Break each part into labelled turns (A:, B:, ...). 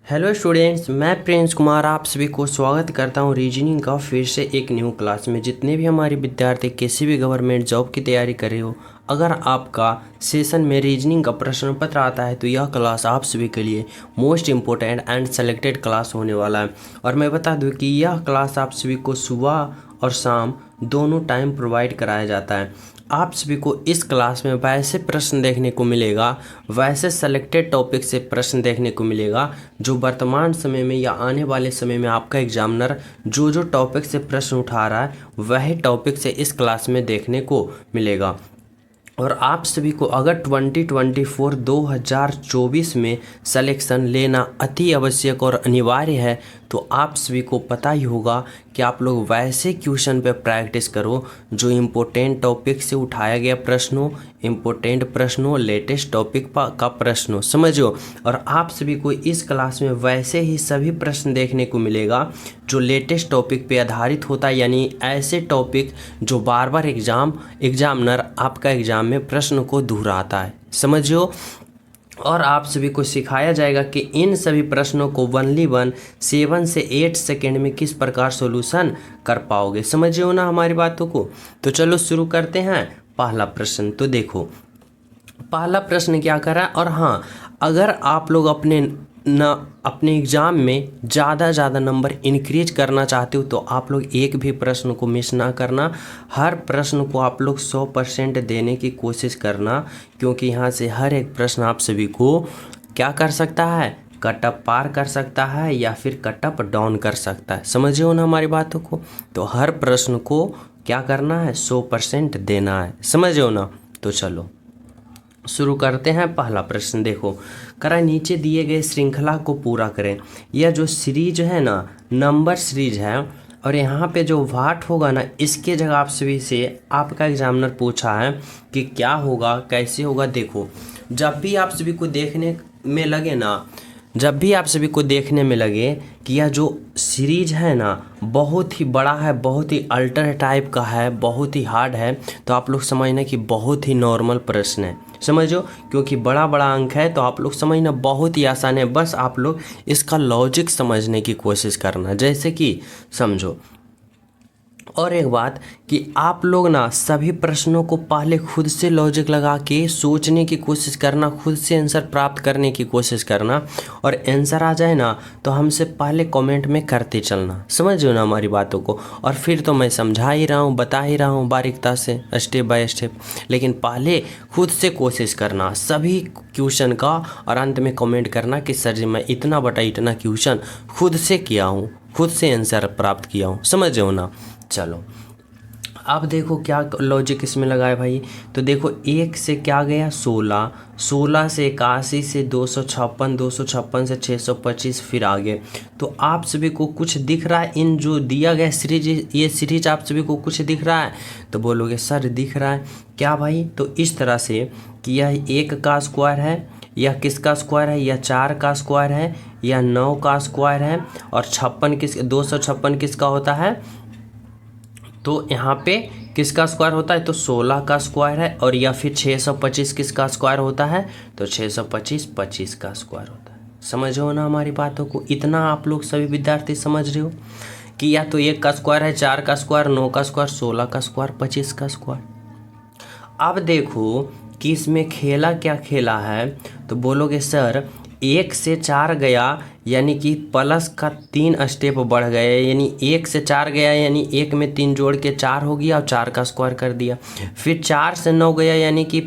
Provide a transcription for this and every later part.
A: Hello students, मैं Prince Kumar आप सभी को स्वागत करता हूं रीजनिंग का फिर से एक न्यू क्लास में। जितने भी हमारे विद्यार्थी किसी भी गवर्नमेंट जॉब की तैयारी कर रहे हो, अगर आपका सेशन में रीजनिंग का प्रश्न पत्र आता है तो यह क्लास आप सभी के लिए most important and selected class होने वाला है। और मैं बता दूं कि यह क्लास आप सभी को सुबह और शाम दोनों टाइम प्रोवाइड कराया जाता है। आप सभी को इस क्लास में वैसे प्रश्न देखने को मिलेगा, वैसे सेलेक्टेड टॉपिक से प्रश्न देखने को मिलेगा जो वर्तमान समय में या आने वाले समय में आपका एग्जामिनर जो टॉपिक से प्रश्न उठा रहा है वही टॉपिक से इस क्लास में देखने को मिलेगा। और आप सभी को अगर 2024 में सिलेक्शन लेना अति आवश्यक और अनिवार्य है तो आप सभी को पता ही होगा कि आप लोग वैसे क्वेश्चन पे प्रैक्टिस करो जो इम्पोर्टेंट टॉपिक से उठाया गया प्रश्न हो, इम्पोर्टेंट प्रश्न हो, लेटेस्ट टॉपिक का प्रश्न हो, समझो। और आप सभी को इस क्लास में वैसे ही सभी प्रश्न देखने को मिलेगा जो लेटेस्ट टॉपिक पे आधारित होता है, यानी ऐसे टॉपिक जो बार बार एग्जामिनर आपका एग्जाम में प्रश्न को दोहराता है, समझियो। और आप सभी को सिखाया जाएगा कि इन सभी प्रश्नों को 7 से 8 सेकेंड में किस प्रकार सॉल्यूशन कर पाओगे, समझियो ना हमारी बातों को। तो चलो शुरू करते हैं। पहला प्रश्न तो देखो, पहला प्रश्न क्या कर रहा है। और हाँ, अगर आप लोग अपने एग्ज़ाम में ज़्यादा नंबर इंक्रीज करना चाहते हो तो आप लोग एक भी प्रश्न को मिस ना करना। हर प्रश्न को आप लोग 100% देने की कोशिश करना, क्योंकि यहाँ से हर एक प्रश्न आप सभी को क्या कर सकता है, कट अप पार कर सकता है या फिर कट अप डाउन कर सकता है, समझे हो ना हमारी बातों को। तो हर प्रश्न को क्या करना है, 100% देना है, समझे हो ना। तो चलो शुरू करते हैं। पहला प्रश्न देखो, करा नीचे दिए गए श्रृंखला को पूरा करें। यह जो सीरीज है ना, नंबर सीरीज है, और यहाँ पे जो वाट होगा ना, इसके जगह आप सभी से आपका एग्जामिनर पूछा है कि क्या होगा, कैसे होगा। देखो, जब भी आप सभी को देखने में लगे ना, जब भी आप सभी को देखने में लगे कि यह जो सीरीज है ना बहुत ही बड़ा है, बहुत ही अल्टर टाइप का है, बहुत ही हार्ड है, तो आप लोग समझना कि बहुत ही नॉर्मल प्रश्न है, समझो। क्योंकि बड़ा अंक है तो आप लोग समझना बहुत ही आसान है। बस आप लोग इसका लॉजिक समझने की कोशिश करना, जैसे कि समझो। और एक बात कि आप लोग ना सभी प्रश्नों को पहले खुद से लॉजिक लगा के सोचने की कोशिश करना, खुद से आंसर प्राप्त करने की कोशिश करना। और आंसर आ जाए ना तो हमसे पहले कमेंट में करते चलना, समझो ना हमारी बातों को। और फिर तो मैं समझा ही रहा हूँ, बता ही रहा हूँ बारीकता से, स्टेप बाय स्टेप, लेकिन पहले खुद से कोशिश करना सभी क्वेश्चन का, और अंत में कमेंट करना कि सर जी मैं इतना क्वेश्चन खुद से किया हूँ, खुद से आंसर प्राप्त किया हूँ, समझो ना। चलो अब देखो क्या लॉजिक इसमें लगा है भाई। तो देखो, 1 से क्या गया 16, 16 से 81 से 256, 256 से 625, फिर आगे। तो आप सभी को कुछ दिख रहा है इन जो दिया गया सीरीज, ये सीरीज आप सभी को कुछ दिख रहा है? तो बोलोगे सर दिख रहा है क्या भाई। तो इस तरह से कि यह 1 का स्क्वायर है, या किसका स्क्वायर है, या 4 का स्क्वायर है, या 9 का स्क्वायर है, और 256 किसका होता है, तो यहाँ पे किसका स्क्वायर होता है, तो 16 का स्क्वायर है। और या फिर 625 किसका स्क्वायर होता है, तो 625 25 का स्क्वायर होता है, समझो ना हमारी बातों को। इतना आप लोग सभी विद्यार्थी समझ रहे हो कि या तो 1 का स्क्वायर है, 4 का स्क्वायर, 9 का स्क्वायर, 16 का स्क्वायर, 25 का स्क्वायर। अब देखो कि इसमें खेला क्या खेला है। तो बोलोगे सर 1 से 4 गया यानी कि प्लस का 3 स्टेप बढ़ गए, यानी 1 से 4 गया यानी 1 में 3 जोड़ के 4 हो गया और 4 का स्क्वायर कर दिया। फिर 4 से 9 गया यानी कि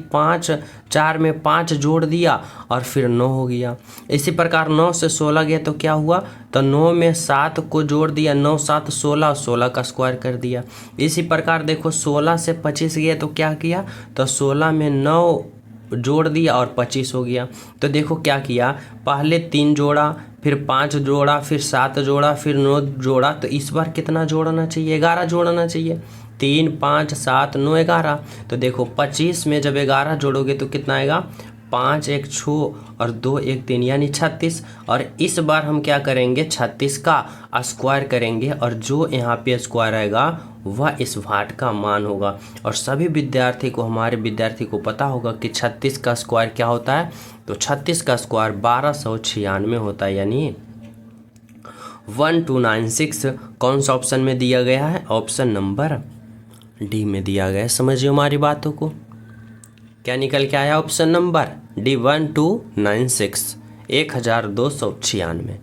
A: 4 में 5 जोड़ दिया और फिर 9 हो गया। इसी प्रकार 9 से 16 गया तो क्या हुआ, तो 9 में 7 को जोड़ दिया, 9 7 16, 16 का स्क्वायर कर दिया। इसी प्रकार देखो 16 से 25 गया तो क्या किया, तो 16 में 9 जोड़ दिया और 25 हो गया। तो देखो क्या किया, पहले 3 जोड़ा, फिर 5 जोड़ा, फिर 7 जोड़ा, फिर 9 जोड़ा। तो इस बार कितना जोड़ना चाहिए, 11 जोड़ना चाहिए। 3 5 7 9 11। तो देखो 25 में जब 11 जोड़ोगे तो कितना आएगा, 5 1 6 और 2 1 3 यानी 36। और इस बार हम क्या करेंगे, 36 का स्क्वायर करेंगे, और जो यहाँ पे स्क्वायर आएगा वह इस वाट का मान होगा। और सभी विद्यार्थी को, हमारे विद्यार्थी को पता होगा कि 36 का स्क्वायर क्या होता है, तो 36 का स्क्वायर 1296 होता है, यानी 1296 कौन सा ऑप्शन में दिया गया है? ऑप्शन नंबर डी में दिया गया है। समझिए हमारी बातों को, क्या निकल के आया? Option number D 1296, 1296।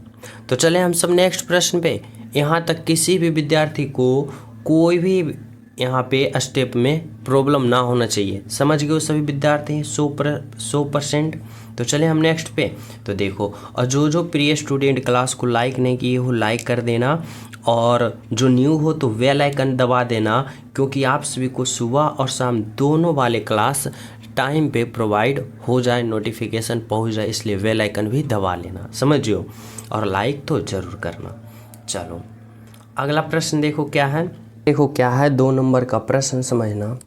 A: तो चले हम सब नेक्स्ट प्रश्न पे। यहाँ तक किसी भी विद्यार्थी को कोई भी यहाँ पे स्टेप में प्रॉब्लम ना होना चाहिए। समझ गए सभी विद्यार्थी 100%। तो चले हम नेक्स्ट पे। तो देखो, और जो प्रिय स्टूडेंट क्लास को लाइक नहीं किए हो लाइक कर देना, और जो न्यू हो तो बेल आइकन दबा देना, क्योंकि आप सभी को सुबह और शाम दोनों वाले क्लास टाइम पे प्रोवाइड हो जाए, नोटिफिकेशन पहुंच जाए, इसलिए बेल आइकन भी दबा लेना। समझियो, और लाइक तो ज़रूर करना। चलो अगला प्रश्न देखो क्या है। देखो क्या है, 2 नंबर का प्रश्न समझना।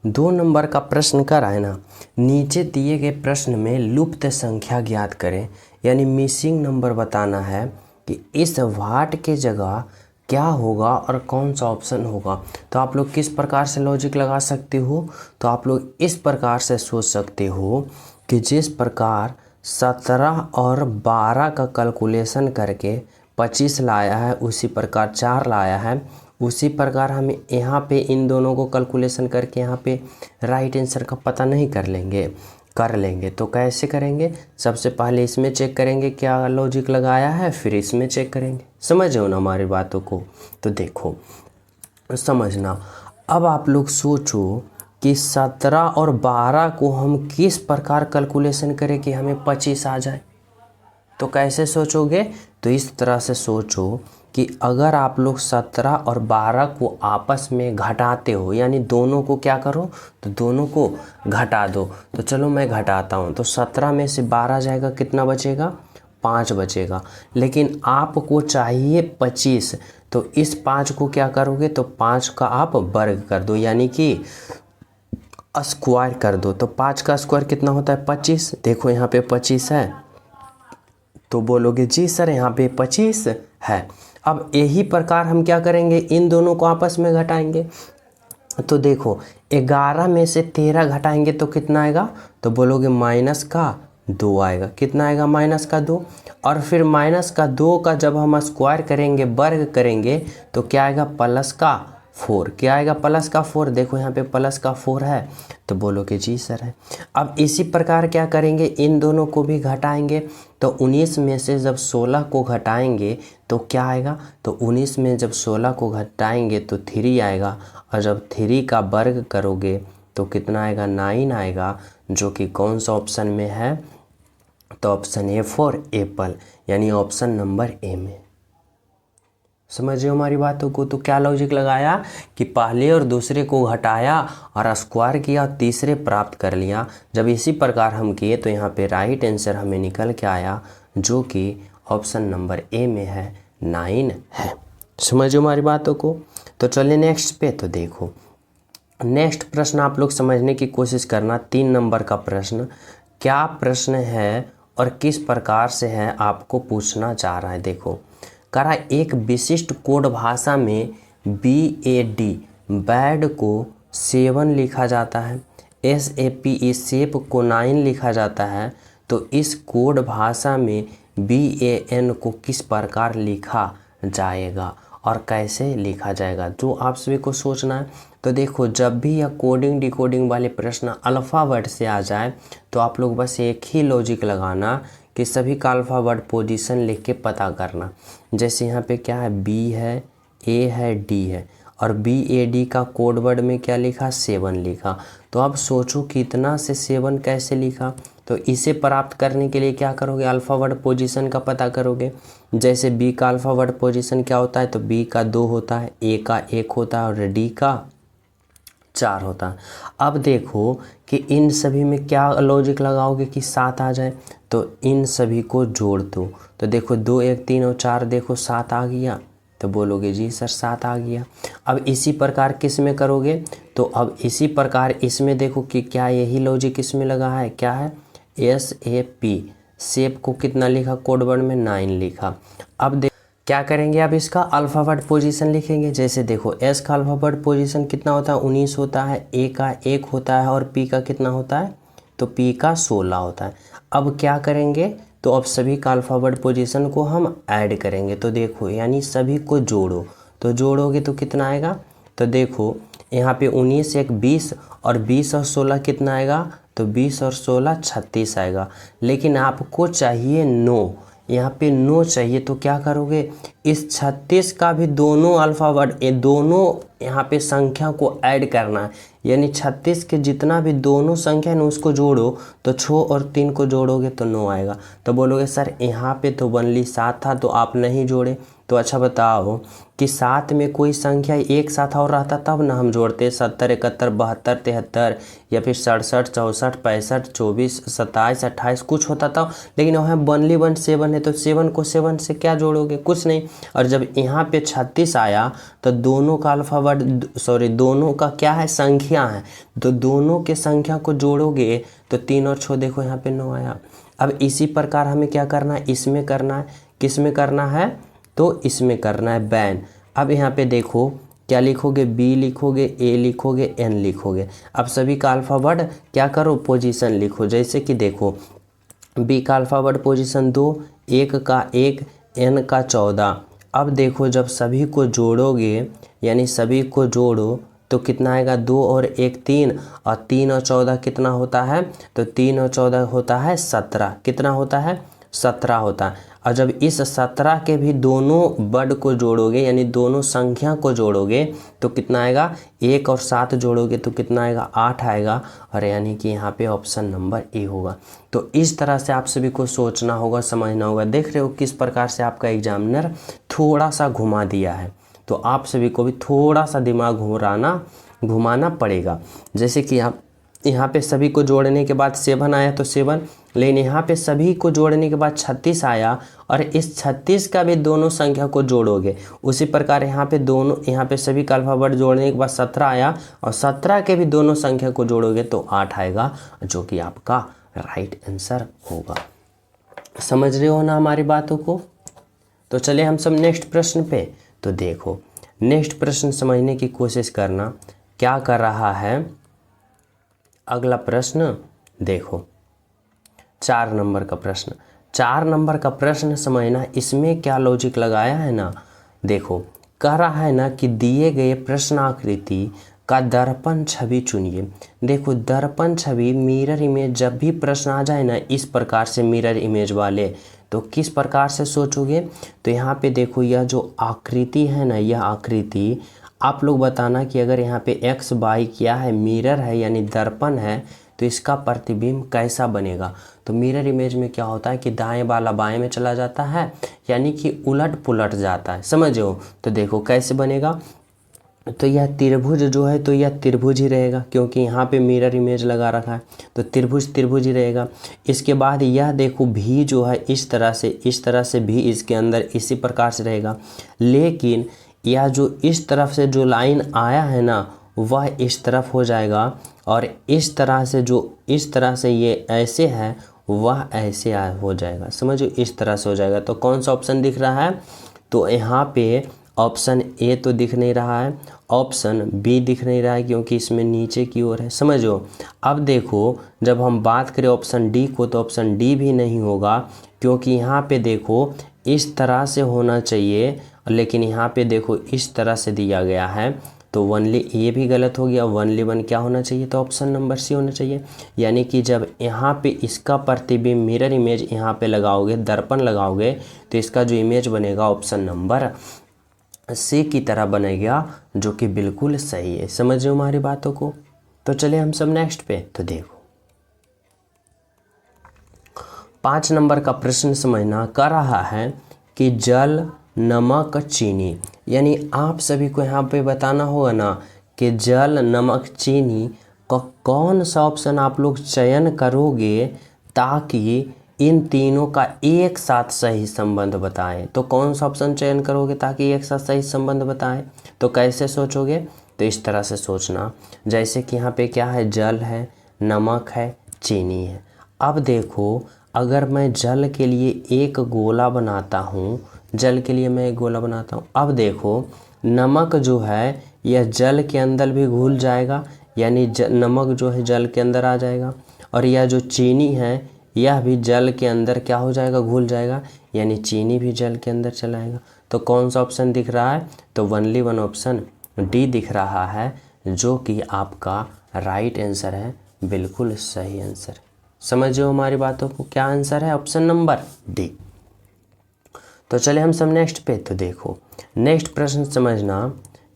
A: 2 नंबर का प्रश्न क्या है ना, नीचे दिए गए प्रश्न में लुप्त संख्या ज्ञात करें, यानी मिसिंग नंबर बताना है कि इस वाट के जगह क्या होगा और कौन सा ऑप्शन होगा। तो आप लोग किस प्रकार से लॉजिक लगा सकते हो? तो आप लोग इस प्रकार से सोच सकते हो कि जिस प्रकार 17 और 12 का कैलकुलेशन करके 25 लाया है, उसी प्रकार 4 लाया है, उसी प्रकार हम यहाँ पे इन दोनों को कैलकुलेशन करके यहाँ पे राइट आंसर का पता नहीं कर लेंगे। तो कैसे करेंगे? सबसे पहले इसमें चेक करेंगे क्या लॉजिक लगाया है, फिर इसमें चेक करेंगे। समझो ना हमारी बातों को। तो देखो समझना, अब आप लोग सोचो कि 17 और 12 को हम किस प्रकार कैलकुलेशन करें कि हमें 25 आ जाए। तो कैसे सोचोगे? तो इस तरह से सोचो कि अगर आप लोग 17 और 12 को आपस में घटाते हो, यानी दोनों को क्या करो, तो दोनों को घटा दो। तो चलो मैं घटाता हूँ। तो 17 में से 12 जाएगा, कितना बचेगा? 5 बचेगा। लेकिन आपको चाहिए 25, तो इस 5 को क्या करोगे? तो 5 का आप वर्ग कर दो, यानी कि स्क्वायर कर दो। तो 5 का स्क्वायर कितना होता है? 25। देखो यहाँ पे 25 है, तो बोलोगे जी सर यहाँ पे 25 है। अब यही प्रकार हम क्या करेंगे, इन दोनों को आपस में घटाएंगे। तो देखो 11 में से 13 घटाएंगे तो कितना आएगा? तो बोलोगे -2 आएगा। कितना आएगा? -2। और फिर -2 का जब हम स्क्वायर करेंगे, वर्ग करेंगे, तो क्या आएगा? +4। क्या आएगा? +4। देखो यहाँ पे +4 है, तो बोलोगे जी सर है। अब इसी प्रकार क्या करेंगे, इन दोनों को भी घटाएंगे। तो 19 में से जब 16 को घटाएंगे तो क्या आएगा? तो 19 में जब 16 को घटाएंगे तो 3 आएगा, और जब 3 का वर्ग करोगे तो कितना आएगा? 9 आएगा, जो कि कौन सा ऑप्शन में है? तो ऑप्शन ए फॉर एप्पल, यानी ऑप्शन नंबर ए में। समझिए हमारी बातों को। तो क्या लॉजिक लगाया कि पहले और दूसरे को घटाया और स्क्वायर किया, तीसरे प्राप्त कर लिया। जब इसी प्रकार हम किए तो यहाँ पे राइट आंसर हमें निकल के आया, जो कि ऑप्शन नंबर ए में है, 9 है। समझिए हमारी बातों को। तो चलिए नेक्स्ट पे। तो देखो नेक्स्ट प्रश्न आप लोग समझने की कोशिश करना। 3 नंबर का प्रश्न, क्या प्रश्न है और किस प्रकार से है आपको पूछना चाह रहा है। देखो करा, एक विशिष्ट कोड भाषा में BAD बैड को 7 लिखा जाता है, SAPE शेप को 9 लिखा जाता है। तो इस कोड भाषा में BAN को किस प्रकार लिखा जाएगा और कैसे लिखा जाएगा, जो आप सभी को सोचना है। तो देखो जब भी यह कोडिंग डिकोडिंग वाले प्रश्न अल्फ़ावर्ड से आ जाए तो आप लोग बस एक ही लॉजिक लगाना कि सभी का अल्फ़ावर्ड पोजीशन लिख के पता करना। जैसे यहाँ पे क्या है, B है, A है, D है, और BAD का कोड वर्ड में क्या लिखा? 7 लिखा। तो अब सोचो कितना से 7 कैसे लिखा। तो इसे प्राप्त करने के लिए क्या करोगे? अल्फ़ावर्ड पोजीशन का पता करोगे। जैसे B का अल्फ़ावर्ड पोजीशन क्या होता है? तो B का 2 होता है, A का 1 होता है और D का 4 होता है। अब देखो कि इन सभी में क्या लॉजिक लगाओगे कि 7 आ जाए। तो इन सभी को जोड़ दो। तो देखो 2 1 3 और 4, देखो 7 आ गया। तो बोलोगे जी सर 7 आ गया। अब इसी प्रकार किस में करोगे? तो अब इसी प्रकार इसमें देखो कि क्या यही लॉजिक इसमें लगा है। क्या है? SAP शेप को कितना लिखा? कोड वर्ड में 9 लिखा। अब क्या करेंगे? अब इसका अल्फ़ावर्ड पोजीशन लिखेंगे। जैसे देखो S का अल्फ़ावर्ड पोजीशन कितना होता है? 19 होता है, A का 1 होता है और P का कितना होता है? तो P का 16 होता है। अब क्या करेंगे? तो अब सभी का अल्फ़ाबेट पोजीशन को हम ऐड करेंगे। तो देखो यानी सभी को जोड़ो, तो जोड़ोगे तो कितना आएगा, तो देखो यहाँ पे 19 एक 20 और 20 और 16 कितना आएगा, तो 20 और 16 36 आएगा। लेकिन आपको चाहिए 9, यहाँ पे 9 चाहिए, तो क्या करोगे, इस 36 का भी दोनों अल्फ़ाबेट, ये दोनों यहाँ पे संख्या को ऐड करना है। यानी 36 के जितना भी दोनों संख्या है ना उसको जोड़ो, तो 6 और 3 को जोड़ोगे तो 9 आएगा। तो बोलोगे सर यहाँ पे तो ओनली 7 था तो आप नहीं जोड़े। तो अच्छा बताओ कि 7 में कोई संख्या एक साथ और रहता तब ना हम जोड़ते, 70 71 72 73 या फिर 67 64 65 24 27 28 कुछ होता था। लेकिन वहाँ ओनली 7 है, तो 7 को 7 से क्या जोड़ोगे, कुछ नहीं। और जब यहाँ पे 36 आया तो दोनों का अल्फ़ाबेट दोनों का क्या है, संख्या है, तो दोनों के संख्या को जोड़ोगे तो 3 और 6 देखो यहाँ पे 9 आया। अब इसी प्रकार हमें क्या करना है, इसमें करना है, किस में करना है, तो इसमें करना है बैन। अब यहाँ पे देखो क्या लिखोगे, बी लिखोगे, ए लिखोगे, एन लिखोगे। अब सभी का अल्फ़ाबेट क्या करो, पोजीशन लिखो। जैसे कि देखो बी का अल्फ़ाबेट पोजीशन 2, एक का 1, एन का 14। अब देखो जब सभी को जोड़ोगे, यानी सभी को जोड़ो तो कितना आएगा, 2 और 1 3, और 3 और 14 कितना होता है, तो 3 और 14 होता है 17। कितना होता है, 17 होता है। और जब इस 17 के भी दोनों वर्ड को जोड़ोगे, यानी दोनों संख्या को जोड़ोगे तो कितना आएगा, 1 और 7 जोड़ोगे तो कितना आएगा, 8 आएगा। और यानी कि यहाँ पे ऑप्शन नंबर ए होगा। तो इस तरह से आप सभी को सोचना होगा, समझना होगा। देख रहे हो किस प्रकार से आपका एग्जामिनर थोड़ा सा घुमा दिया है, तो आप सभी को भी थोड़ा सा दिमाग घुमाना पड़ेगा। जैसे कि आप यहाँ पे सभी को जोड़ने के बाद 7 आया तो 7, लेकिन यहाँ पे सभी को जोड़ने के बाद 36 आया और इस 36 का भी दोनों संख्या को जोड़ोगे। उसी प्रकार यहाँ पे सभी का अल्फ़ाबेट जोड़ने के बाद 17 आया और 17 के भी दोनों संख्या को जोड़ोगे तो 8 आएगा, जो कि आपका राइट आंसर होगा। समझ रहे हो ना हमारी बातों को। तो चले हम सब नेक्स्ट प्रश्न पे। तो देखो नेक्स्ट प्रश्न समझने की कोशिश करना, क्या कर रहा है अगला प्रश्न। देखो 4 नंबर का प्रश्न, 4 नंबर का प्रश्न समझना, इसमें क्या लॉजिक लगाया है ना। देखो कह रहा है ना कि दिए गए प्रश्नाकृति का दर्पण छवि चुनिए। देखो दर्पण छवि मिरर इमेज, जब भी प्रश्न आ जाए ना इस प्रकार से मिरर इमेज वाले, तो किस प्रकार से सोचोगे, तो यहाँ पे देखो यह जो आकृति है ना, यह आकृति आप लोग बताना कि अगर यहाँ पे एक्स वाई क्या है, मिरर है यानी दर्पण है, तो इसका प्रतिबिंब कैसा बनेगा। तो मिरर इमेज में क्या होता है कि दाएं वाला बाएं में चला जाता है, यानी कि उलट पुलट जाता है, समझो। तो देखो कैसे बनेगा, तो यह त्रिभुज जो है तो यह त्रिभुज ही रहेगा, क्योंकि यहाँ पे मिरर इमेज लगा रखा है, तो त्रिभुज त्रिभुज ही रहेगा। इसके बाद यह देखो भी जो है इस तरह से भी इसके अंदर इसी प्रकार से रहेगा। लेकिन यह जो इस तरफ से जो लाइन आया है ना वह इस तरफ हो जाएगा, और इस तरह से ये ऐसे है वह ऐसे हो जाएगा, समझो इस तरह से हो जाएगा। तो कौन सा ऑप्शन दिख रहा है, तो यहाँ पे ऑप्शन ए तो दिख नहीं रहा है, ऑप्शन बी दिख नहीं रहा है क्योंकि इसमें नीचे की ओर है, समझो। अब देखो जब हम बात करें ऑप्शन डी को, तो ऑप्शन डी भी नहीं होगा, क्योंकि यहाँ पे देखो इस तरह से होना चाहिए, लेकिन यहाँ पे देखो इस तरह से दिया गया है, तो ओनली ये भी गलत हो गया। ओनली 1 क्या होना चाहिए, तो ऑप्शन नंबर सी होना चाहिए। यानी कि जब यहाँ पे इसका प्रतिबिंब मिरर इमेज यहाँ पे लगाओगे, दर्पण लगाओगे, तो इसका जो इमेज बनेगा ऑप्शन नंबर सी की तरह बनेगा, जो कि बिल्कुल सही है। समझ रहे हो हमारी बातों को। तो चले हम सब नेक्स्ट पे। तो देखो 5 नंबर का प्रश्न समझना, कर रहा है कि जल, नमक, चीनी, यानी आप सभी को यहाँ पे बताना होगा ना कि जल, नमक, चीनी का कौन सा ऑप्शन आप लोग चयन करोगे ताकि इन तीनों का एक साथ सही संबंध बताएं। तो कौन सा ऑप्शन चयन करोगे ताकि एक साथ सही संबंध बताएं, तो कैसे सोचोगे, तो इस तरह से सोचना, जैसे कि यहाँ पे क्या है, जल है, नमक है, चीनी है। अब देखो अगर मैं जल के लिए एक गोला बनाता हूँ, अब देखो नमक जो है यह जल के अंदर भी घुल जाएगा, यानी नमक जो है जल के अंदर आ जाएगा, और यह जो चीनी है यह भी जल के अंदर क्या हो जाएगा, घुल जाएगा, यानी चीनी भी जल के अंदर चला आएगा। तो कौन सा ऑप्शन दिख रहा है, तो ओनली वन ऑप्शन डी दिख रहा है, जो कि आपका राइट आंसर है, बिल्कुल सही आंसर। समझिए हमारी बातों को, क्या आंसर है, ऑप्शन नंबर डी। तो चले हम सब नेक्स्ट पे। तो देखो नेक्स्ट प्रश्न समझना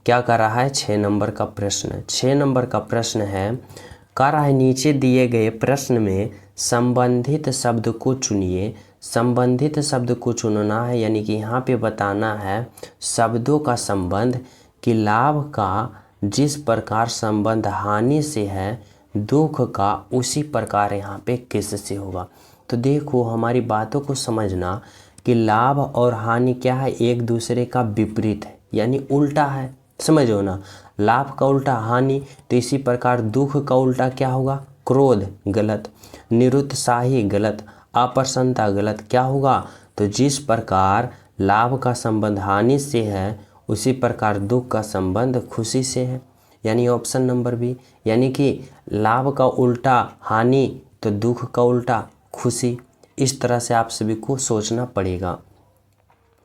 A: क्या कर रहा है, 6 नंबर का प्रश्न। 6 नंबर का प्रश्न है, कह रहा है नीचे दिए गए प्रश्न में संबंधित शब्द को चुनिए। संबंधित शब्द को चुनना है, यानी कि यहाँ पे बताना है शब्दों का संबंध, कि लाभ का जिस प्रकार संबंध हानि से है, दुख का उसी प्रकार यहाँ पे किससे होगा। तो देखो हमारी बातों को समझना कि लाभ और हानि क्या है, एक दूसरे का विपरीत है, यानी उल्टा है, समझो ना। लाभ का उल्टा हानि, तो इसी प्रकार दुख का उल्टा क्या होगा, क्रोध, गलत। निरुत्साही गलत, अप्रसन्नता गलत, क्या होगा, तो जिस प्रकार लाभ का संबंध हानि से है, उसी प्रकार दुख का संबंध खुशी से है, यानी ऑप्शन नंबर बी। यानी कि लाभ का उल्टा हानि, तो दुख का उल्टा खुशी। इस तरह से आप सभी को सोचना पड़ेगा,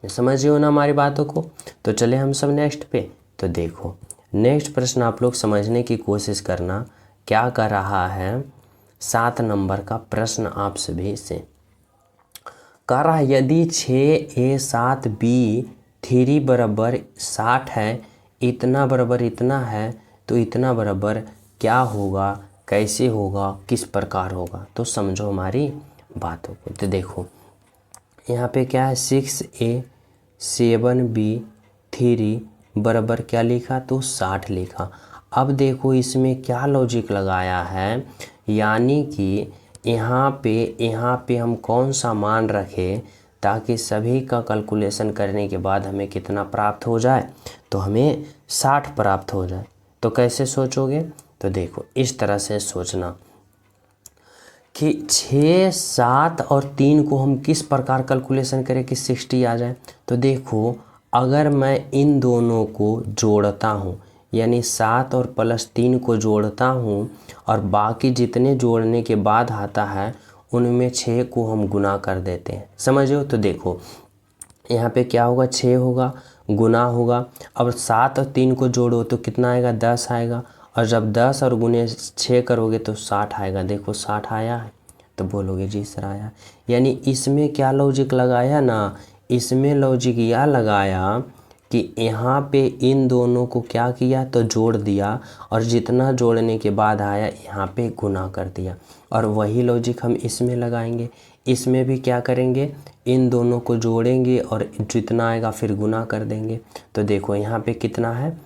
A: समझिए हो ना हमारी बातों को। तो चले हम सब नेक्स्ट पे। तो देखो नेक्स्ट प्रश्न आप लोग समझने की कोशिश करना, क्या कर रहा है, 7 नंबर का प्रश्न आप सभी से कह रहा है, यदि 6a7b3 बराबर 60 है, इतना बराबर इतना है, तो इतना बराबर क्या होगा, कैसे होगा, किस प्रकार होगा। तो समझो हमारी बातों को। तो देखो यहाँ पे क्या है, 6a7b3 बराबर क्या लिखा, तो 60 लिखा। अब देखो इसमें क्या लॉजिक लगाया है, यानी कि यहाँ पे हम कौन सा मान रखें ताकि सभी का कैलकुलेशन करने के बाद हमें कितना प्राप्त हो जाए, तो हमें 60 प्राप्त हो जाए। तो कैसे सोचोगे, तो देखो इस तरह से सोचना कि 6, 7 और 3 को हम किस प्रकार कैलकुलेशन करें कि 60 आ जाए। तो देखो अगर मैं इन दोनों को जोड़ता हूँ, यानी 7 और +3 को जोड़ता हूँ, और बाकी जितने जोड़ने के बाद आता है उनमें 6 को हम गुना कर देते हैं, समझो। तो देखो यहाँ पे क्या होगा, 6 होगा, गुना होगा। अब 7 और 3 को जोड़ो तो कितना आएगा, 10 आएगा, और जब 10 और गुने 6 करोगे तो 60 आएगा। देखो 60 आया है, तो बोलोगे जी सर आया। यानी इसमें क्या लॉजिक लगाया ना, इसमें लॉजिक यह लगाया कि यहाँ पे इन दोनों को क्या किया, तो जोड़ दिया, और जितना जोड़ने के बाद आया यहाँ पे गुना कर दिया। और वही लॉजिक हम इसमें लगाएंगे। इसमें भी क्या करेंगे, इन दोनों को जोड़ेंगे और जितना आएगा फिर गुना कर देंगे। तो देखो यहाँ पे कितना है,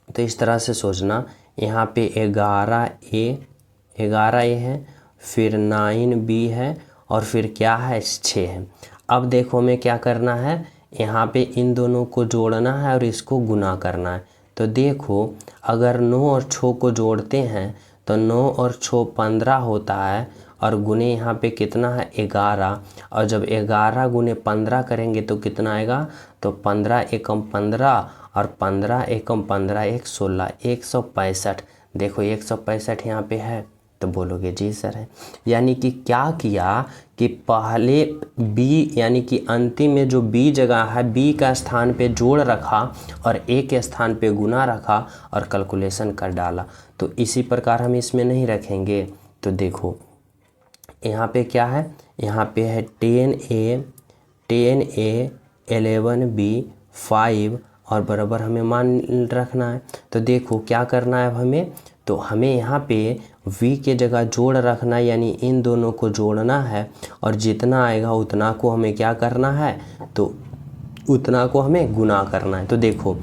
A: तो इस तरह से सोचना, यहाँ पे 11a है, फिर 9b है, और फिर क्या है, 6 है। अब देखो हमें क्या करना है, यहाँ पे इन दोनों को जोड़ना है और इसको गुना करना है। तो देखो अगर 9 और 6 को जोड़ते हैं तो 9 और 6 15 होता है, और गुने यहाँ पे कितना है, 11। और जब 11 गुने 15 करेंगे तो कितना आएगा, तो 15 एकम 15, और 15 एकम 15 1 16, 165। देखो 165 यहाँ पे है, तो बोलोगे जी सर है। यानी कि क्या किया कि पहले बी, यानी कि अंतिम में जो बी जगह है, बी का स्थान पे जोड़ रखा और ए के स्थान पे गुना रखा और कैलकुलेशन कर डाला। तो इसी प्रकार हम इसमें नहीं रखेंगे। तो देखो यहाँ पे क्या है, यहाँ पे है 10a 11b 5, और बराबर हमें मान रखना है। तो देखो क्या करना है अब हमें, तो हमें यहाँ पे v के जगह जोड़ रखना है, यानी इन दोनों को जोड़ना है, और जितना आएगा उतना को हमें क्या करना है, तो उतना को हमें गुना करना है। तो देखो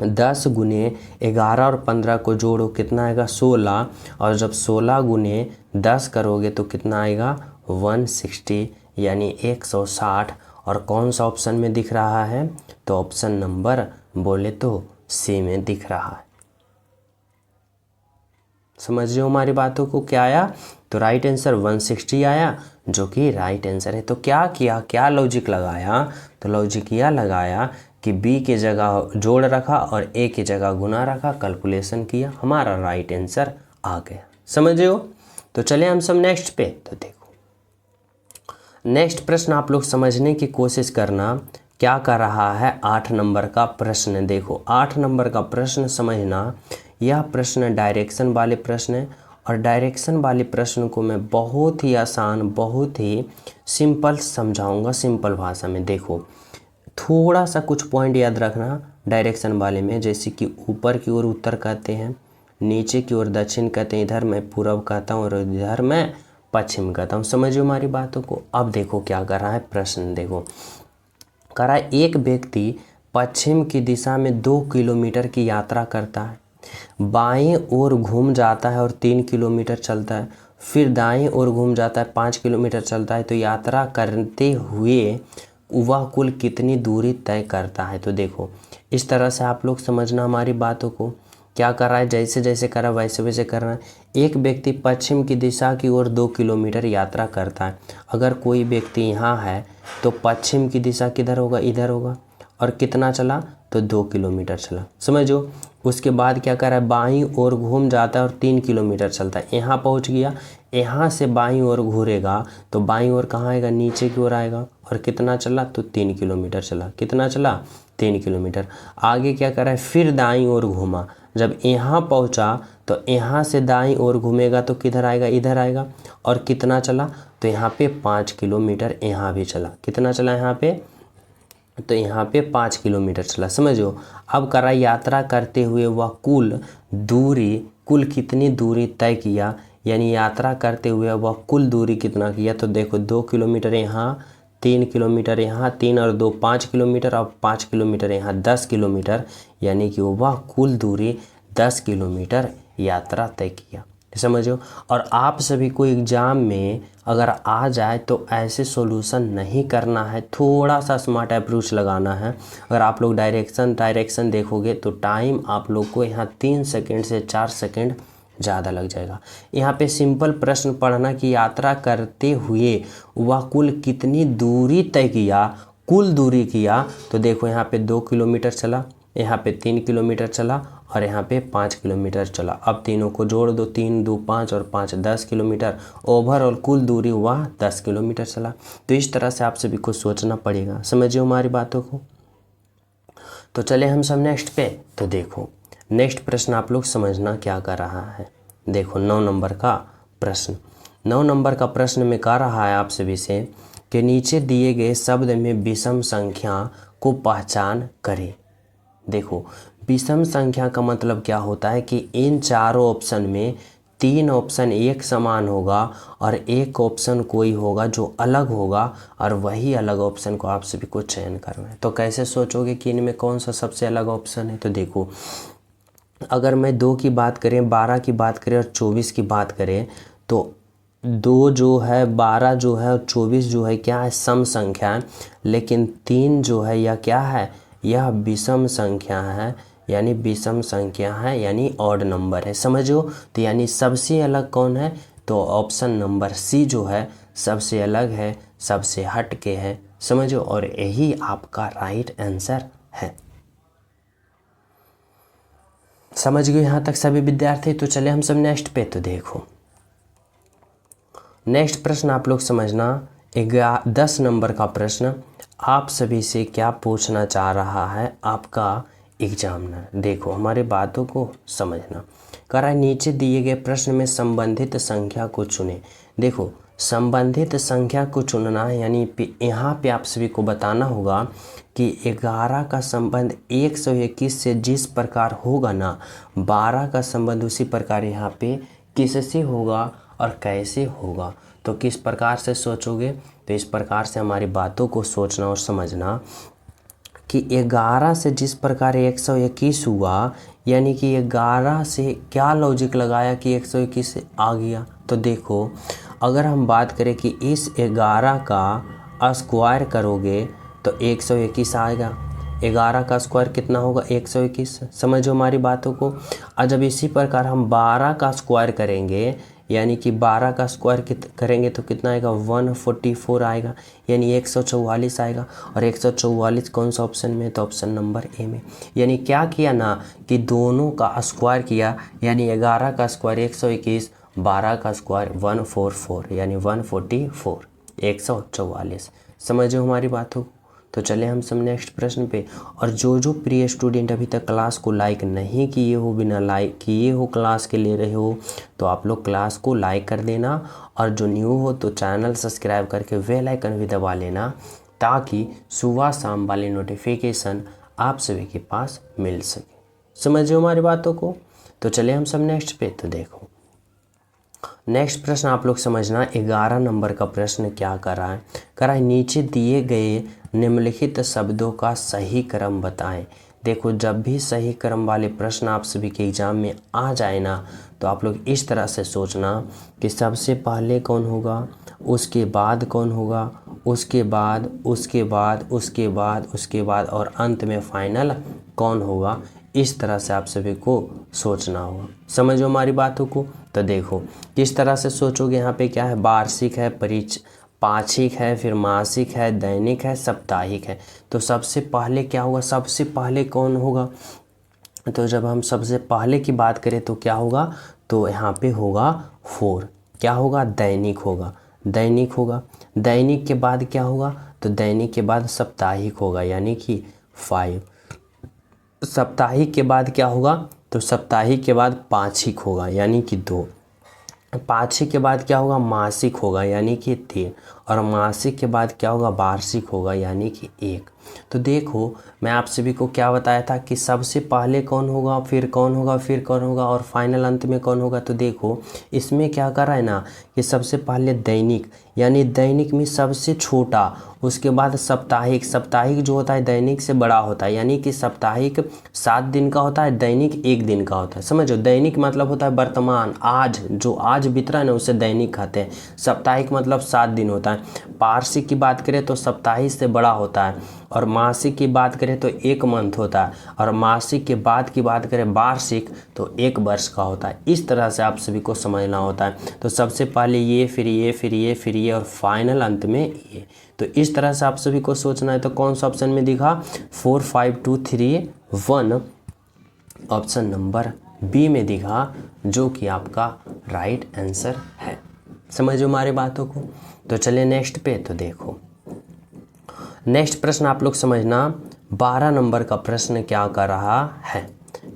A: 10 गुने 11 और 15 को जोड़ो, कितना आएगा, 16, और जब 16 गुने 10 करोगे तो कितना आएगा, 160, यानी 160। और कौन सा ऑप्शन में दिख रहा है, तो ऑप्शन नंबर बोले तो सी में दिख रहा है। समझ रहे हो हमारी बातों को, क्या आया, तो राइट आंसर 160 आया, जो कि राइट आंसर है। तो क्या किया, क्या लॉजिक लगाया, तो लॉजिक यह लगाया कि बी के जगह जोड़ रखा और ए की जगह गुना रखा, कैलकुलेशन किया, हमारा राइट आंसर आ गया। समझ रहे हो। तो चले हम सब नेक्स्ट पे। तो देखो नेक्स्ट प्रश्न आप लोग समझने की कोशिश करना, क्या कर रहा है 8 नंबर का प्रश्न। देखो 8 नंबर का प्रश्न समझना, यह प्रश्न डायरेक्शन वाले प्रश्न है और डायरेक्शन वाले प्रश्न को मैं बहुत ही आसान, बहुत ही सिंपल समझाऊंगा, सिंपल भाषा में। देखो थोड़ा सा कुछ पॉइंट याद रखना डायरेक्शन वाले में, जैसे कि ऊपर की ओर उत्तर कहते हैं, नीचे की ओर दक्षिण कहते हैं, इधर मैं पूर्व कहता हूँ और इधर मैं पश्चिम कहता हूँ। समझिए हमारी बातों को। अब देखो क्या कर रहा है प्रश्न, देखो कह रहा है एक व्यक्ति पश्चिम की दिशा में 2 किलोमीटर की यात्रा करता है, बाएं ओर घूम जाता है और 3 किलोमीटर चलता है, फिर दाएं ओर घूम जाता है 5 किलोमीटर चलता है, तो यात्रा करते हुए वह कुल कितनी दूरी तय करता है। तो देखो इस तरह से आप लोग समझना हमारी बातों को। क्या कर रहा है, जैसे जैसे कर रहा है वैसे वैसे कर रहा है। एक व्यक्ति पश्चिम की दिशा की ओर 2 किलोमीटर यात्रा करता है। अगर कोई व्यक्ति यहाँ है तो पश्चिम की दिशा किधर होगा, इधर होगा, और कितना चला, तो 2 किलोमीटर चला। समझो। उसके बाद क्या कर रहा है, बाईं ओर घूम जाता है और 3 किलोमीटर चलता है। यहाँ पहुँच गया, यहाँ से बाईं ओर घूरेगा तो बाईं ओर कहाँ आएगा, नीचे की ओर आएगा, और कितना चला, तो 3 किलोमीटर चला। कितना चला, 3 किलोमीटर। आगे क्या कर रहा है, फिर दाईं ओर घूमा, जब यहाँ पहुँचा तो यहाँ से दाईं ओर घूमेगा तो किधर आएगा, इधर आएगा, और कितना चला, तो यहाँ पे 5 किलोमीटर यहाँ भी चला। कितना चला यहाँ पे, तो यहाँ पे 5 किलोमीटर चला। समझो। अब कर रहा यात्रा करते हुए वह कुल कितनी दूरी तय किया, यानी यात्रा करते हुए वह कुल दूरी कितना किया। तो देखो 2 किलोमीटर यहाँ, 3 किलोमीटर यहाँ, 3 और 2 5 किलोमीटर, और 5 किलोमीटर यहाँ 10 किलोमीटर, यानी कि वह कुल दूरी 10 किलोमीटर यात्रा तय किया। समझो। और आप सभी को एग्ज़ाम में अगर आ जाए तो ऐसे सॉल्यूशन नहीं करना है, थोड़ा सा स्मार्ट अप्रोच लगाना है। अगर आप लोग डायरेक्शन देखोगे तो टाइम आप लोग को यहाँ 3 सेकंड से 4 सेकंड ज़्यादा लग जाएगा। यहाँ पे सिंपल प्रश्न पढ़ना कि यात्रा करते हुए वह कुल कितनी दूरी तय किया, कुल दूरी किया। तो देखो यहाँ पे 2 किलोमीटर चला, यहाँ पे 3 किलोमीटर चला, और यहाँ पे 5 किलोमीटर चला। अब तीनों को जोड़ दो, 3 2 5 और 5 10 किलोमीटर। ओवरऑल कुल दूरी हुआ 10 किलोमीटर चला। तो इस तरह से आप सभी को सोचना पड़ेगा। समझिए हमारी बातों को। तो चले हम सब नेक्स्ट पे। तो देखो नेक्स्ट प्रश्न आप लोग समझना क्या कर रहा है। देखो 9 नंबर का प्रश्न। 9 नंबर का प्रश्न में कह रहा है आप सभी से कि नीचे दिए गए शब्द में विषम संख्या को पहचान करें। देखो विषम संख्या का मतलब क्या होता है कि इन चारों ऑप्शन में 3 ऑप्शन एक समान होगा और एक ऑप्शन कोई होगा जो अलग होगा, और वही अलग ऑप्शन को आप सभी को चयन करना है। तो कैसे सोचोगे कि इनमें कौन सा सबसे अलग ऑप्शन है। तो देखो अगर मैं 2 की बात करें, 12 की बात करें और 24 की बात करें, तो 2 जो है, 12 जो है और 24 जो है क्या है, सम संख्या है। लेकिन 3 जो है यह क्या है, यह विषम संख्या है, यानी विषम संख्या है, यानी ऑड नंबर है। समझो। तो यानी सबसे अलग कौन है, तो ऑप्शन नंबर सी जो है सबसे अलग है, सबसे हट के है। समझो। और यही आपका राइट आंसर है। समझ गए यहाँ तक सभी विद्यार्थी। तो चले हम सब नेक्स्ट पे। तो देखो नेक्स्ट प्रश्न आप लोग समझना, 10 नंबर का प्रश्न आप सभी से क्या पूछना चाह रहा है आपका एग्जामिनर। देखो हमारे बातों को समझना। कह रहा है नीचे दिए गए प्रश्न में संबंधित संख्या को चुने। देखो संबंधित संख्या को चुनना है, यानी यहाँ पे आप सभी को बताना होगा कि 11 का संबंध 121 से जिस प्रकार होगा ना, 12 का संबंध उसी प्रकार यहाँ पे किससे होगा और कैसे होगा। तो किस प्रकार से सोचोगे, तो इस प्रकार से हमारी बातों को सोचना और समझना कि 11 से जिस प्रकार 121 हुआ, यानी कि 11 से क्या लॉजिक लगाया कि 121 से आ गया। तो देखो अगर हम बात करें कि इस 11 का स्क्वायर करोगे तो 121 आएगा। 11 का स्क्वायर कितना होगा, 121। समझो हमारी बातों को। और जब इसी प्रकार हम 12 का स्क्वायर करेंगे, यानी कि 12 का स्क्वायर करेंगे तो कितना आएगा, 144 आएगा, यानी 144 आएगा। और 144 कौन सा ऑप्शन में, तो ऑप्शन नंबर ए में। यानी क्या किया ना कि दोनों का स्क्वायर किया, यानी 11 का स्क्वायर 121, 12 का स्क्वायर 144, यानी 144। 144। समझे हमारी बातों को। तो चले हम सब नेक्स्ट प्रश्न पे। और जो प्रिय स्टूडेंट अभी तक क्लास को लाइक नहीं किए हो, बिना लाइक किए हो क्लास के ले रहे हो, तो आप लोग क्लास को लाइक कर देना। और जो न्यू हो तो चैनल सब्सक्राइब करके बेल आइकन भी दबा लेना, ताकि सुबह शाम वाली नोटिफिकेशन आप सभी के पास मिल सके। समझिए हमारी बातों को। तो चलिए हम सब नेक्स्ट पे। तो देखो नेक्स्ट प्रश्न आप लोग समझना, 11 नंबर का प्रश्न क्या कर रहा है। कर रहा है नीचे दिए गए निम्नलिखित शब्दों का सही क्रम बताएं। देखो जब भी सही क्रम वाले प्रश्न आप सभी के एग्जाम में आ जाए ना, तो आप लोग इस तरह से सोचना कि सबसे पहले कौन होगा, उसके बाद कौन होगा, उसके बाद उसके बाद उसके बाद उसके बाद और अंत में फाइनल कौन होगा। इस तरह से आप सभी को सोचना होगा। समझो हमारी बातों को। तो देखो किस तरह से सोचोगे। यहाँ पे क्या है, वार्षिक है, पाक्षिक है, फिर मासिक है, दैनिक है, साप्ताहिक है। तो सबसे पहले क्या होगा, सबसे पहले कौन होगा। तो जब हम सबसे पहले की बात करें तो क्या होगा, तो यहाँ पे होगा 4। क्या होगा, दैनिक होगा। दैनिक होगा। दैनिक के बाद क्या होगा, तो दैनिक के बाद साप्ताहिक होगा, यानी कि 5। साप्ताहिक के बाद क्या होगा, तो साप्ताहिक के बाद पाक्षिक होगा, यानी कि 2। पाक्षिक के बाद क्या होगा, मासिक होगा, यानी कि 3। और मासिक के बाद क्या होगा, वार्षिक होगा, यानी कि 1। तो देखो मैं आप सभी को क्या बताया था कि सबसे पहले कौन होगा, फिर कौन होगा, फिर कौन होगा और फाइनल अंत में कौन होगा। तो देखो इसमें क्या कर रहा है ना, कि सबसे पहले दैनिक, यानी दैनिक में सबसे छोटा, उसके बाद साप्ताहिक। साप्ताहिक जो होता है दैनिक से बड़ा होता है, यानी कि साप्ताहिक 7 दिन का होता है, दैनिक 1 दिन का होता है। समझो, दैनिक मतलब होता है वर्तमान, आज जो आज बीत रहा है ना उसे दैनिक कहते हैं। साप्ताहिक मतलब 7 दिन होता है। वार्षिक की बात करें तो साप्ताहिक से बड़ा होता है। और मासिक की बात करें तो 1 मंथ होता है। और मासिक के बाद की बात करें वार्षिक, तो 1 वर्ष का होता है। इस तरह से आप सभी को समझना होता है। तो सबसे पहले ये, फिर ये, फिर ये, फिर ये और फाइनल अंत में ये। तो इस तरह से आप सभी को सोचना है। तो कौन सा ऑप्शन में दिखा, 4 5 2 3 1, ऑप्शन नंबर बी में दिखा, जो कि आपका राइट आंसर है। समझो हमारी बातों को। तो चलिए नेक्स्ट पे। तो देखो नेक्स्ट प्रश्न आप लोग समझना, 12 नंबर का प्रश्न क्या कर रहा है।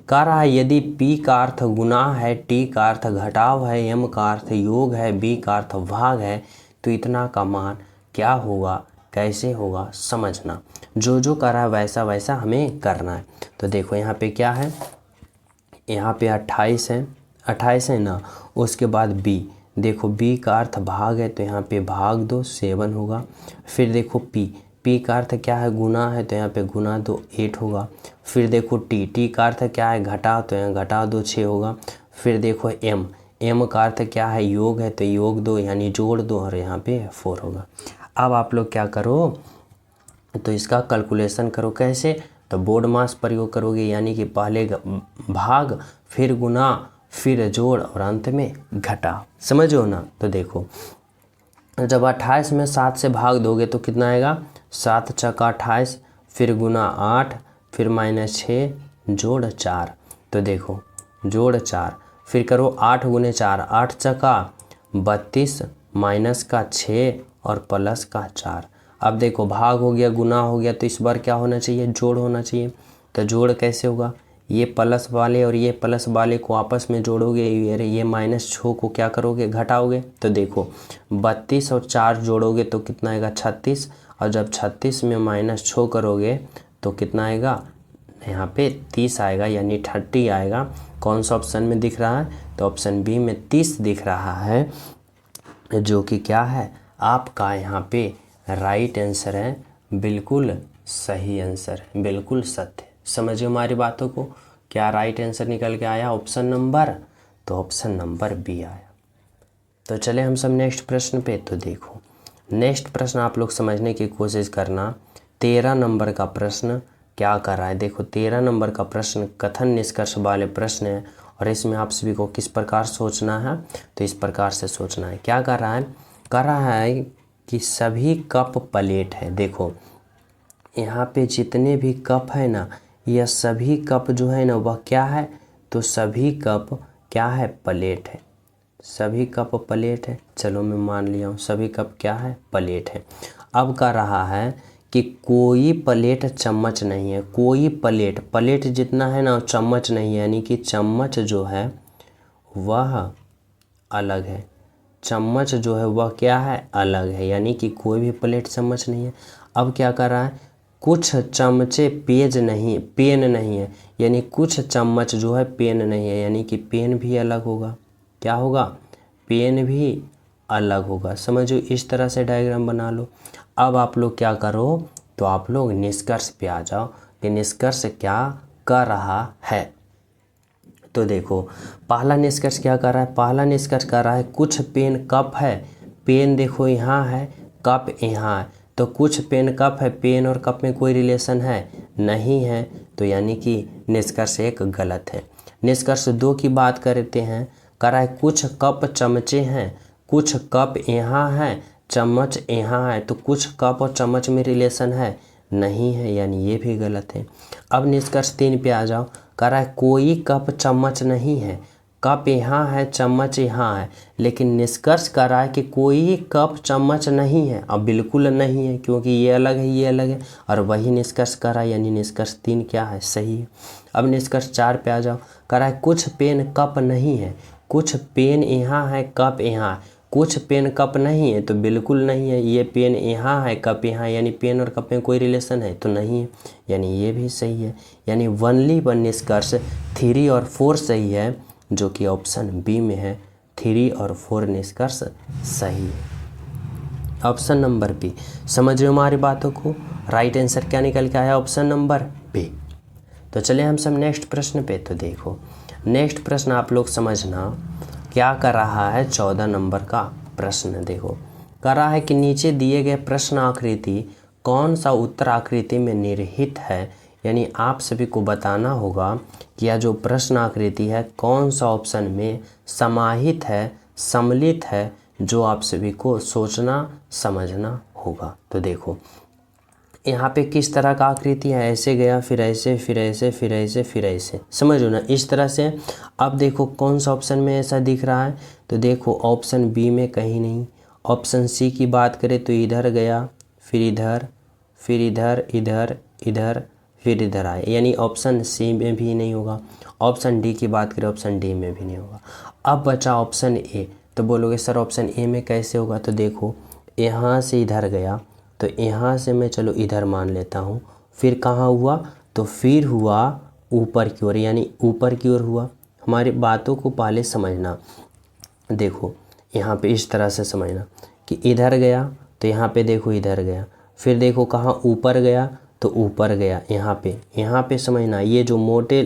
A: कह रहा है यदि P का अर्थ गुना है, T का अर्थ घटाव है, M का अर्थ योग है, B का अर्थ भाग है, तो इतना का मान क्या होगा, कैसे होगा, समझना। जो कर रहा है वैसा वैसा हमें करना है। तो देखो यहाँ पे क्या है, यहाँ पे 28 है, 28 है ना। उसके बाद B, देखो B का अर्थ भाग है, तो यहाँ पे भाग दो 7 होगा। फिर देखो P का अर्थ क्या है, गुना है, तो यहाँ पे गुना दो 8 होगा। फिर देखो T का अर्थ क्या है, घटा, तो यहाँ घटा दो 6 होगा। फिर देखो M का अर्थ क्या है, योग है, तो योग दो, यानी जोड़ दो, और यहाँ पे 4 होगा। अब आप लोग क्या करो, तो इसका कैलकुलेशन करो। कैसे, तो बोर्ड मास प्रयोग करोगे, यानी कि पहले भाग, फिर गुना, फिर जोड़ और अंत में घटा। समझो ना। तो देखो जब 28 में 7 से भाग दोगे तो कितना आएगा, 7 चका 28, फिर गुना 8, फिर -6, जोड़ 4। तो देखो जोड़ 4, फिर करो 8 गुने 4, 8 चका 32, माइनस का 6 और प्लस का 4। अब देखो भाग हो गया, गुना हो गया, तो इस बार क्या होना चाहिए, जोड़ होना चाहिए। तो जोड़ कैसे होगा, ये प्लस वाले और ये प्लस वाले को आपस में जोड़ोगे, ये -6 को क्या करोगे, घटाओगे। तो देखो 32 और 4 जोड़ोगे तो कितना आएगा, 36। और जब 36 में -6 करोगे तो कितना आएगा, यहाँ पे 30 आएगा, यानी 30 आएगा। कौन सा ऑप्शन में दिख रहा है, तो ऑप्शन बी में 30 दिख रहा है, जो कि क्या है आपका यहाँ पे राइट आंसर है। बिल्कुल सही आंसर है, बिल्कुल सत्य। समझिए हमारी बातों को। क्या राइट आंसर निकल के आया, ऑप्शन नंबर, तो ऑप्शन नंबर बी आया। तो चले हम सब नेक्स्ट प्रश्न पे। तो देखो नेक्स्ट प्रश्न आप लोग समझने की कोशिश करना। 13 नंबर का प्रश्न क्या कर रहा है। देखो 13 नंबर का प्रश्न कथन निष्कर्ष वाले प्रश्न है, और इसमें आप सभी को किस प्रकार सोचना है, तो इस प्रकार से सोचना है। क्या कर रहा है, कर रहा है कि सभी कप प्लेट है। देखो यहाँ पे जितने भी कप है ना, यह सभी कप जो है ना वह क्या है, तो सभी कप क्या है, प्लेट है। सभी कप प्लेट है। चलो मैं मान लिया हूँ सभी कप क्या है, प्लेट है। अब कह रहा है कि कोई प्लेट चम्मच नहीं है। कोई प्लेट, प्लेट जितना है ना चम्मच नहीं है, यानी कि चम्मच जो है वह अलग है। चम्मच जो है वह क्या है, अलग है, यानी कि कोई भी प्लेट चम्मच नहीं है। अब क्या कर रहा है, कुछ चमचे पेन नहीं है, यानी कुछ चम्मच जो है पेन नहीं है, यानी कि पेन भी अलग होगा। क्या होगा, पेन भी अलग होगा। समझो, इस तरह से डायग्राम बना लो। अब आप लोग क्या करो, तो आप लोग निष्कर्ष पे आ जाओ कि निष्कर्ष क्या कर रहा है। तो देखो पहला निष्कर्ष क्या कर रहा है, पहला निष्कर्ष कर रहा है कुछ पेन कप है। पेन देखो यहाँ है, कप यहाँ है, तो कुछ पेन कप है, पेन और कप में कोई रिलेशन है नहीं है, तो यानी कि निष्कर्ष एक गलत है। निष्कर्ष दो की बात करते हैं, कह रहा है कुछ कप चमचे हैं। कुछ कप यहाँ है, चम्मच यहाँ है, तो कुछ कप और चम्मच में रिलेशन है नहीं है, यानी ये भी गलत है। अब निष्कर्ष 3 पे आ जाओ, कह रहा है कोई कप चम्मच नहीं है। कप यहाँ है, चम्मच यहाँ है, लेकिन निष्कर्ष कर रहा है कि कोई कप चम्मच नहीं है। अब बिल्कुल नहीं है, क्योंकि ये अलग है, ये अलग है, और वही निष्कर्ष कर रहा है, यानी निष्कर्ष 3 क्या है, सही है। अब निष्कर्ष 4 पे आ जाओ, कह रहा है कुछ पेन कप नहीं है। कुछ पेन यहाँ है, कप यहाँ है, कुछ पेन कप नहीं है, तो बिल्कुल नहीं है। ये पेन यहाँ है, कप यहाँ, यानी पेन और कप में कोई रिलेशन है तो नहीं है, यानी ये भी सही है। यानी ओनली वन निष्कर्ष 3 और 4 सही है, जो कि ऑप्शन बी में है। 3 और 4 निष्कर्ष सही है। Option number B. समझ रहे हो हमारी बातों को, राइट आंसर क्या निकल के आया, ऑप्शन नंबर बी। तो चले हम सब नेक्स्ट प्रश्न पे। तो देखो नेक्स्ट प्रश्न आप लोग समझना क्या कर रहा है। 14 नंबर का प्रश्न देखो, कर रहा है कि नीचे दिए गए प्रश्न आकृति कौन सा उत्तर आकृति में निहित है, यानी आप सभी को बताना होगा कि यह जो प्रश्न आकृति है कौन सा ऑप्शन में समाहित है, सम्मिलित है, जो आप सभी को सोचना समझना होगा। तो देखो यहाँ पे किस तरह का आकृति है, ऐसे गया, फिर ऐसे, फिर ऐसे, फिर ऐसे, फिर ऐसे, समझो ना, इस तरह से। अब देखो कौन सा ऑप्शन में ऐसा दिख रहा है, तो देखो ऑप्शन बी में कहीं नहीं। ऑप्शन सी की बात करें तो इधर गया, फिर इधर, फिर इधर, इधर, इधर, फिर इधर आए, यानी ऑप्शन सी में भी नहीं होगा। ऑप्शन डी की बात करें, ऑप्शन डी में भी नहीं होगा। अब बचा ऑप्शन ए। तो बोलोगे सर ऑप्शन ए में कैसे होगा, तो देखो यहाँ से इधर गया, तो यहाँ से मैं चलो इधर मान लेता हूँ, फिर कहाँ हुआ, तो फिर हुआ ऊपर की ओर, यानी ऊपर की ओर हुआ। हमारी बातों को पहले समझना, देखो यहाँ पे इस तरह से समझना कि इधर गया, तो यहाँ पे देखो इधर गया, फिर देखो कहाँ ऊपर गया, तो ऊपर गया यहाँ पे समझना, ये जो मोटे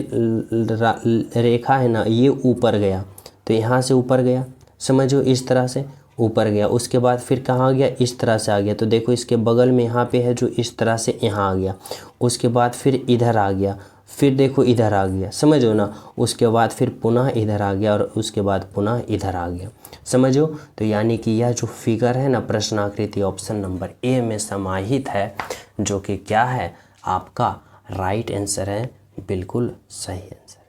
A: रेखा है ना, ये ऊपर गया, तो यहाँ से ऊपर गया, समझो इस तरह से ऊपर गया। उसके बाद फिर कहाँ गया, इस तरह से आ गया, तो देखो इसके बगल में यहाँ पे है जो इस तरह से यहाँ आ गया। उसके बाद फिर इधर आ गया, फिर देखो इधर आ गया, समझो ना। उसके बाद फिर पुनः इधर आ गया, और उसके बाद पुनः इधर आ गया, समझो। तो यानी कि यह जो फिगर है ना प्रश्नाकृति, ऑप्शन नंबर ए में समाहित है, जो कि क्या है आपका राइट आंसर है, बिल्कुल सही आंसर है।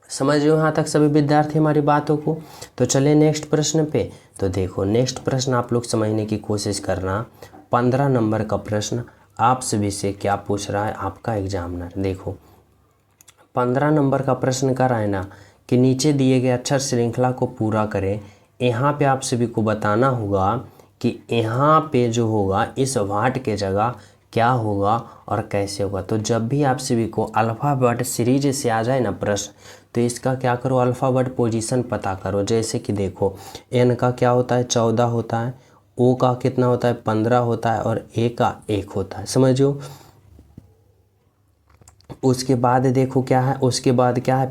A: समझ रहे हो यहाँ तक सभी विद्यार्थी हमारी बातों को। तो चले नेक्स्ट प्रश्न पे। तो देखो नेक्स्ट प्रश्न आप लोग समझने की कोशिश करना। 15 नंबर का प्रश्न आप सभी से क्या पूछ रहा है आपका एग्जामिनर। देखो 15 नंबर का प्रश्न कर रहा है ना कि नीचे दिए गए अक्षर श्रृंखला को पूरा करें। यहाँ पे आप सभी को बताना होगा कि यहाँ पे जो होगा इस वाट के जगह क्या होगा और कैसे होगा। तो जब भी आप सभी को अल्फ़ाबेट सीरीज से आ जाए ना प्रश्न, तो इसका क्या करो, अल्फ़ाबेट पोजीशन पता करो। जैसे कि देखो एन का क्या होता है 14 होता है, ओ का कितना होता है 15 होता है, और ए का 1 होता है, समझो। उसके बाद देखो क्या है, उसके बाद क्या है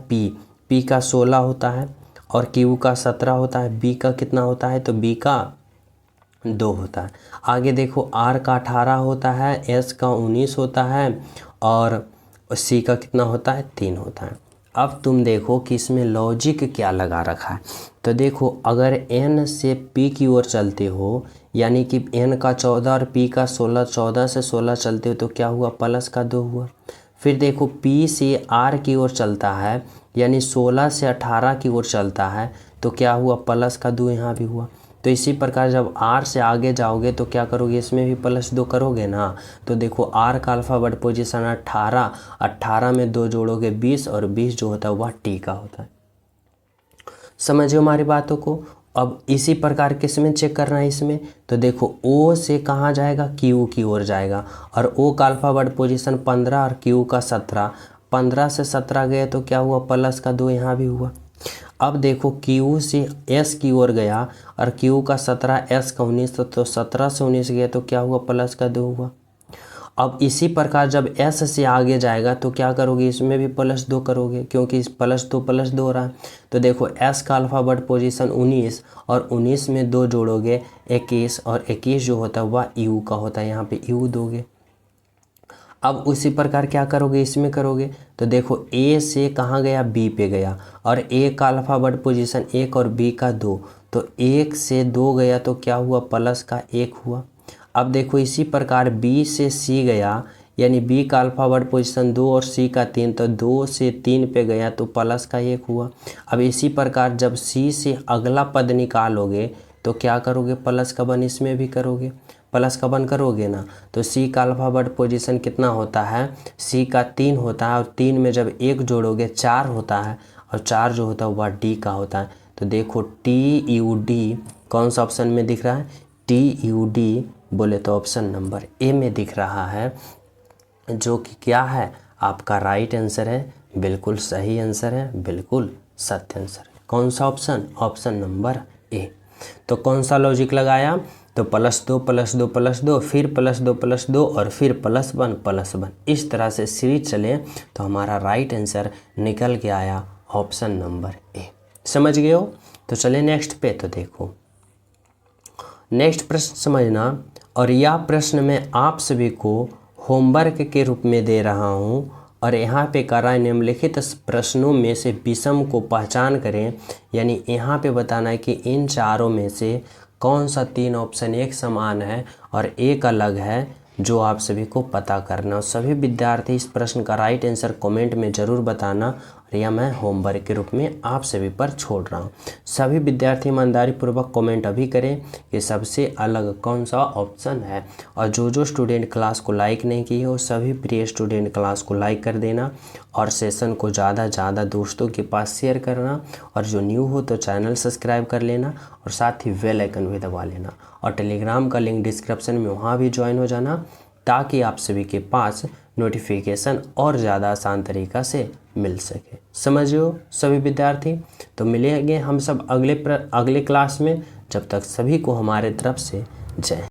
A: पी का 16 होता है, और क्यू का 17 होता है, बी का कितना होता है, तो बी का 2 होता है। आगे देखो आर का 18 होता है, एस का 19 होता है, और सी का कितना होता है 3 होता है। अब तुम देखो कि इसमें लॉजिक क्या लगा रखा है। तो देखो अगर एन से पी की ओर चलते हो, यानी कि एन का 14 और पी का 16, 14 से 16 चलते हो तो क्या हुआ, प्लस का 2 हुआ। फिर देखो पी से आर की ओर चलता है, यानी 16 से 18 की ओर चलता है, तो क्या हुआ, प्लस का 2 यहाँ भी हुआ। तो इसी प्रकार जब r से आगे जाओगे तो क्या करोगे, इसमें भी +2 करोगे ना। तो देखो r का अल्फ़ाबेट पोजीशन 18, 18 में 2 जोड़ोगे 20, और 20 जो होता है वह t का होता है। समझिए हमारी बातों को। अब इसी प्रकार किस में चेक करना है इसमें, तो देखो O से कहाँ जाएगा, Q की ओर जाएगा, और O का अल्फ़ाबेट पोजीशन 15 और Q का 17, 15 से 17 गए तो क्या हुआ, प्लस का 2 यहाँ भी हुआ। अब देखो Q से S की ओर गया, और Q का 17, S का 19, तो 17 से 19 गया तो क्या हुआ, प्लस का 2 हुआ। अब इसी प्रकार जब S से आगे जाएगा तो क्या करोगे, इसमें भी +2 करोगे, क्योंकि इस +2 हो रहा है। तो देखो S का अल्फ़ाबेट पोजीशन 19, और 19 में 2 जोड़ोगे 21, और 21 जो होता है वह U का होता है, यहाँ पे U दोगे। अब उसी प्रकार क्या करोगे, इसमें करोगे, तो देखो A से कहाँ गया, B पे गया, और A का अल्फ़ाबेट पोजीशन 1 और B का 2, तो 1 से 2 गया तो क्या हुआ, प्लस का 1 हुआ। अब देखो इसी प्रकार B से C गया, यानी B का अल्फ़ाबेट पोजीशन 2 और C का 3, तो 2 से 3 पे गया तो प्लस का 1 हुआ। अब इसी प्रकार जब C से अगला पद निकालोगे तो क्या करोगे, प्लस का 1 इसमें भी करोगे, प्लस का 1 करोगे ना। तो C का अल्फ़ाबेट पोजीशन कितना होता है, C का 3 होता है, और 3 में जब 1 जोड़ोगे 4 होता है, और 4 जो होता है वह D का होता है। तो देखो TUD कौन सा ऑप्शन में दिख रहा है, TUD बोले तो ऑप्शन नंबर A में दिख रहा है, जो कि क्या है, आपका राइट आंसर है, बिल्कुल सही आंसर है, बिल्कुल सत्य आंसर है। कौन सा ऑप्शन, ऑप्शन नंबर A। तो कौन सा लॉजिक लगाया, तो +2 +2 +2, फिर +2 +2, और फिर +1 +1, इस तरह से सीरीज चले तो हमारा राइट आंसर निकल के आया ऑप्शन नंबर A। समझ गए हो। तो चले नेक्स्ट पे। तो देखो नेक्स्ट प्रश्न समझना, और यह प्रश्न मैं आप सभी को होमवर्क के रूप में दे रहा हूँ, और यहाँ पे करा निम्नलिखित प्रश्नों में से विषम को पहचान करें, यानी यहाँ पे बताना है कि इन चारों में से कौन सा 3 ऑप्शन एक समान है और एक अलग है, जो आप सभी को पता करना। सभी विद्यार्थी इस प्रश्न का राइट आंसर कमेंट में ज़रूर बताना, और यह मैं होमवर्क के रूप में आप सभी पर छोड़ रहा हूँ। सभी विद्यार्थी ईमानदारी पूर्वक कमेंट अभी करें कि सबसे अलग कौन सा ऑप्शन है, और जो स्टूडेंट क्लास को लाइक नहीं किए हो सभी प्रिय स्टूडेंट क्लास को लाइक कर देना, और सेशन को ज़्यादा दोस्तों के पास शेयर करना, और जो न्यू हो तो चैनल सब्सक्राइब कर लेना, और साथ ही बेल आइकन भी दबा लेना, और टेलीग्राम का लिंक डिस्क्रिप्शन में वहाँ भी ज्वाइन हो जाना, ताकि आप सभी के पास नोटिफिकेशन और ज़्यादा आसान तरीक़ा से मिल सके। समझियो सभी विद्यार्थी। तो मिलेंगे हम सब अगले क्लास में। जब तक सभी को हमारे तरफ से जय।